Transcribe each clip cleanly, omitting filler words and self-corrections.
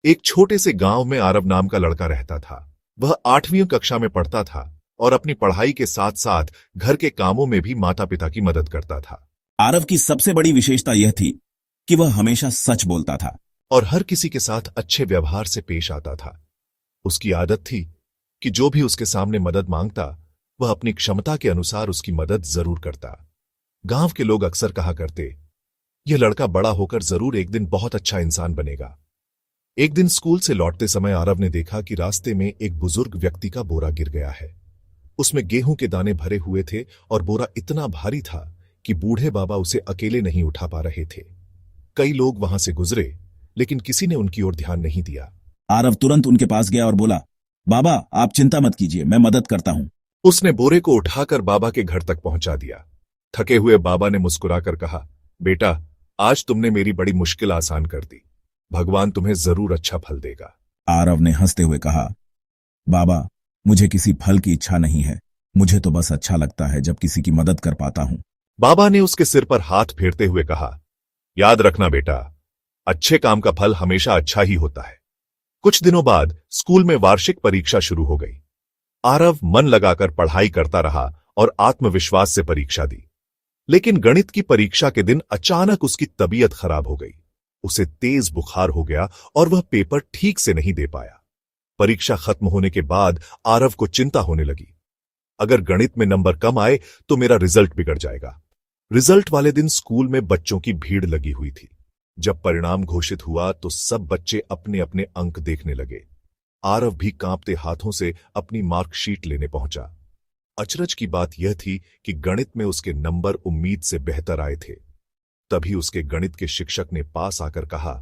एक छोटे से गांव में आरव नाम का लड़का रहता था। वह 8वीं कक्षा में पढ़ता था और अपनी पढ़ाई के साथ साथ घर के कामों में भी माता पिता की मदद करता था। आरव की सबसे बड़ी विशेषता यह थी कि वह हमेशा सच बोलता था और हर किसी के साथ अच्छे व्यवहार से पेश आता था। उसकी आदत थी कि जो भी उसके सामने मदद मांगता, वह अपनी क्षमता के अनुसार उसकी मदद जरूर करता। गांव के लोग अक्सर कहा करते, यह लड़का बड़ा होकर जरूर एक दिन बहुत अच्छा इंसान बनेगा। एक दिन स्कूल से लौटते समय आरव ने देखा कि रास्ते में एक बुजुर्ग व्यक्ति का बोरा गिर गया है। उसमें गेहूं के दाने भरे हुए थे और बोरा इतना भारी था कि बूढ़े बाबा उसे अकेले नहीं उठा पा रहे थे। कई लोग वहां से गुजरे, लेकिन किसी ने उनकी ओर ध्यान नहीं दिया। आरव तुरंत उनके पास गया और बोला, बाबा आप चिंता मत कीजिए, मैं मदद करता हूं। उसने बोरे को उठाकर बाबा के घर तक पहुंचा दिया। थके हुए बाबा ने मुस्कुराकर कहा, बेटा आज तुमने मेरी बड़ी मुश्किल आसान कर दी। भगवान तुम्हें जरूर अच्छा फल देगा। आरव ने हंसते हुए कहा, बाबा मुझे किसी फल की इच्छा नहीं है, मुझे तो बस अच्छा लगता है जब किसी की मदद कर पाता हूं। बाबा ने उसके सिर पर हाथ फेरते हुए कहा, याद रखना बेटा, अच्छे काम का फल हमेशा अच्छा ही होता है। कुछ दिनों बाद स्कूल में वार्षिक परीक्षा शुरू हो गई। आरव मन लगाकर पढ़ाई करता रहा और आत्मविश्वास से परीक्षा दी। लेकिन गणित की परीक्षा के दिन अचानक उसकी तबीयत खराब हो गई। उसे तेज बुखार हो गया और वह पेपर ठीक से नहीं दे पाया। परीक्षा खत्म होने के बाद आरव को चिंता होने लगी। अगर गणित में नंबर कम आए तो मेरा रिजल्ट बिगड़ जाएगा। रिजल्ट वाले दिन स्कूल में बच्चों की भीड़ लगी हुई थी। जब परिणाम घोषित हुआ तो सब बच्चे अपने अपने अंक देखने लगे। आरव भी कांपते हाथों से अपनी मार्कशीट लेने पहुंचा। अचरज की बात यह थी कि गणित में उसके नंबर उम्मीद से बेहतर आए थे। तभी उसके गणित के शिक्षक ने पास आकर कहा,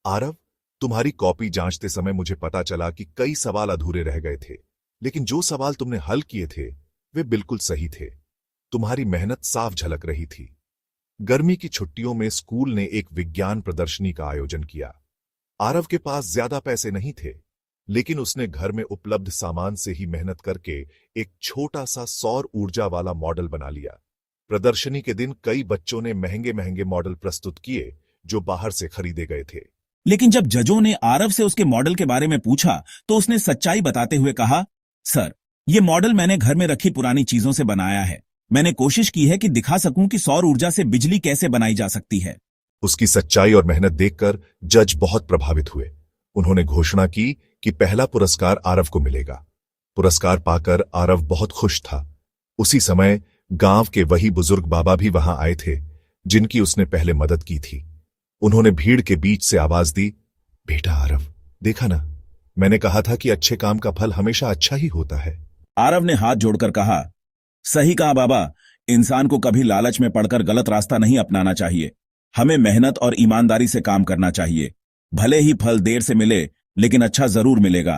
आरव तुम्हारी कॉपी जांचते समय मुझे पता चला कि कई सवाल अधूरे रह गए थे, लेकिन जो सवाल तुमने हल किए थे वे बिल्कुल सही थे। तुम्हारी मेहनत साफ झलक रही थी। गर्मी की छुट्टियों में स्कूल ने एक विज्ञान प्रदर्शनी का आयोजन किया। आरव के पास ज्यादा पैसे नहीं थे, लेकिन उसने घर में उपलब्ध सामान से ही मेहनत करके एक छोटा सा सौर ऊर्जा वाला मॉडल बना लिया। प्रदर्शनी के दिन कई बच्चों ने महंगे महंगे मॉडल प्रस्तुत किए जो बाहर से खरीदे गए थे। लेकिन जब जजों ने आरव से उसके मॉडल के बारे में पूछा तो उसने सच्चाई बताते हुए कहा, सर ये मॉडल मैंने घर में रखी पुरानी चीजों से बनाया है। मैंने कोशिश की है कि दिखा सकूं कि सौर ऊर्जा से बिजली कैसे बनाई जा सकती है। उसकी सच्चाई और मेहनत देखकर जज बहुत प्रभावित हुए। उन्होंने घोषणा की कि पहला पुरस्कार आरव को मिलेगा। पुरस्कार पाकर आरव बहुत खुश था। उसी समय गांव के वही बुजुर्ग बाबा भी वहां आए थे जिनकी उसने पहले मदद की थी। उन्होंने भीड़ के बीच से आवाज दी, बेटा आरव देखा ना, मैंने कहा था कि अच्छे काम का फल हमेशा अच्छा ही होता है। आरव ने हाथ जोड़कर कहा, सही कहा बाबा, इंसान को कभी लालच में पड़कर गलत रास्ता नहीं अपनाना चाहिए। हमें मेहनत और ईमानदारी से काम करना चाहिए। भले ही फल देर से मिले, लेकिन अच्छा जरूर मिलेगा।